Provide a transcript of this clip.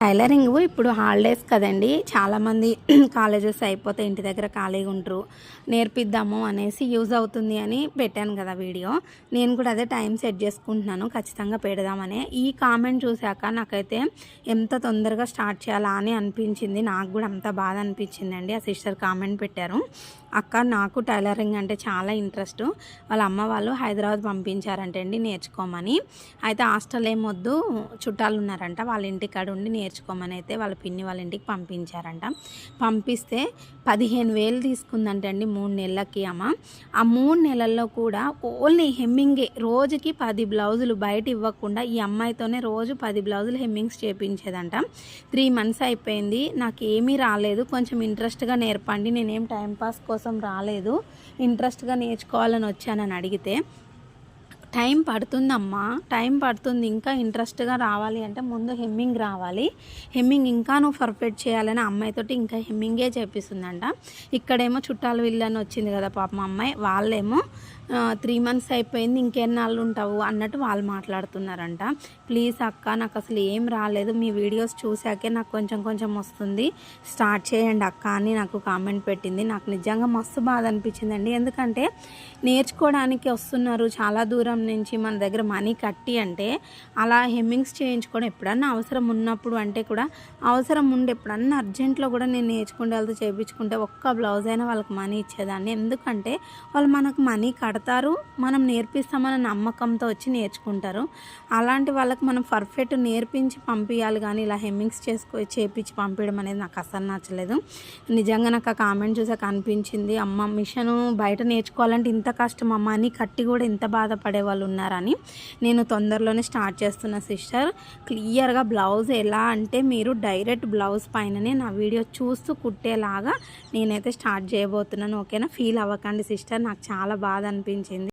Tailoring ఇప్పుడు holidays కదండి, చాలామంది కాలేజెస్ అయిపోతే ఇంటి దగ్గర ఖాళీగా ఉంటారు. నేర్పిద్దాము అనేసి యూజ్ అవుతుంది అని పెట్టాను కదా వీడియో. నేను కూడా అదే టైం సెట్ చేసుకుంటున్నాను, ఖచ్చితంగా పెడదామని. ఈ కామెంట్ చూశాక నాకైతే ఎంత తొందరగా స్టార్ట్ చేయాలా అని అనిపించింది. నాకు కూడా అంత బాధ అనిపించిందండి. ఆ సిస్టర్ కామెంట్ పెట్టారు, అక్క నాకు టైలరింగ్ అంటే చాలా ఇంట్రెస్ట్, వాళ్ళ అమ్మ వాళ్ళు హైదరాబాద్ పంపించారంటే అండి నేర్చుకోమని. అయితే హాస్టల్ ఏమొద్దు, చుట్టాలు ఉన్నారంట, వాళ్ళ ఇంటికాడ ఉండి నేర్చుకోమని అయితే వాళ్ళ పిన్ని వాళ్ళ ఇంటికి పంపించారంట. పంపిస్తే 15,000 తీసుకుందంటే అండి 3 నెలలకి అమ్మ. ఆ 3 నెలల్లో కూడా ఓన్లీ హెమ్మింగే, రోజుకి 10 బ్లౌజులు బయట ఇవ్వకుండా ఈ అమ్మాయితోనే రోజు 10 బ్లౌజులు హెమ్మింగ్స్ చేయించేదంట. 3 మంత్స్ అయిపోయింది, నాకు ఏమీ రాలేదు, కొంచెం ఇంట్రెస్ట్గా నేర్పండి, నేనేం టైంపాస్ కోసం రాలేదు, ఇంట్రెస్ట్గా నేర్చుకోవాలని వచ్చానని అడిగితే, టైం పడుతుందమ్మా, టైం పడుతుంది, ఇంకా ఇంట్రెస్ట్గా రావాలి అంటే ముందు హెమ్మింగ్ రావాలి, హెమ్మింగ్ ఇంకా నువ్వు పర్ఫెక్ట్ చేయాలని అమ్మాయితోటి ఇంకా హెమ్మింగే చేపిస్తుందంట. ఇక్కడేమో చుట్టాలు వీళ్ళని వచ్చింది కదా పాపం అమ్మాయి, వాళ్ళేమో 3 మంత్స్ అయిపోయింది, ఇంకెన్నాళ్ళు ఉంటావు అన్నట్టు వాళ్ళు మాట్లాడుతున్నారంట. ప్లీజ్ అక్క, నాకు అసలు ఏం రాలేదు, మీ వీడియోస్ చూశాకే నాకు కొంచెం కొంచెం వస్తుంది, స్టార్ట్ చేయండి అక్క అని నాకు కామెంట్ పెట్టింది. నాకు నిజంగా మస్తు బాధ అనిపించిందండి. ఎందుకంటే నేర్చుకోవడానికి వస్తున్నారు చాలా దూరం నుంచి మన దగ్గర మనీ కట్టి, అంటే అలా హెమ్మింగ్స్ చేయించుకోవడం ఎప్పుడన్నా అవసరం ఉన్నప్పుడు, అంటే కూడా అవసరం ఉండి ఎప్పుడన్నా అర్జెంట్లో కూడా నేను నేర్చుకుంటే వాళ్ళతో చేయించుకుంటే ఒక్క బ్లౌజ్ అయినా వాళ్ళకి మనీ ఇచ్చేదాన్ని. ఎందుకంటే వాళ్ళు మనకు మనీ కడతారు, మనం నేర్పిస్తామన్న నమ్మకంతో వచ్చి నేర్చుకుంటారు. అలాంటి వాళ్ళకి మనం పర్ఫెక్ట్ నేర్పించి పంపించాలి, కానీ ఇలా హెమ్మింగ్స్ చేపించి పంపించడం అనేది నాకు అసలు నచ్చలేదు. నిజంగా నాకు ఆ కామెంట్ చూసాక అనిపించింది, అమ్మ మిషన్ బయట నేర్చుకోవాలంటే ఇంత కష్టం అమ్మ అని కట్టి కూడా ఇంత బాధపడే వాళ్ళు ఉన్నారని. నేను తొందరలోనే స్టార్ట్ చేస్తున్న సిస్టర్. క్లియర్గా బ్లౌజ్ ఎలా అంటే మీరు డైరెక్ట్ బ్లౌజ్ పైననే నా వీడియో చూస్తూ కుట్టేలాగా నేనైతే స్టార్ట్ చేయబోతున్నాను, ఓకేనా? ఫీల్ అవ్వకండి సిస్టర్, నాకు చాలా బాధ అనిపించింది.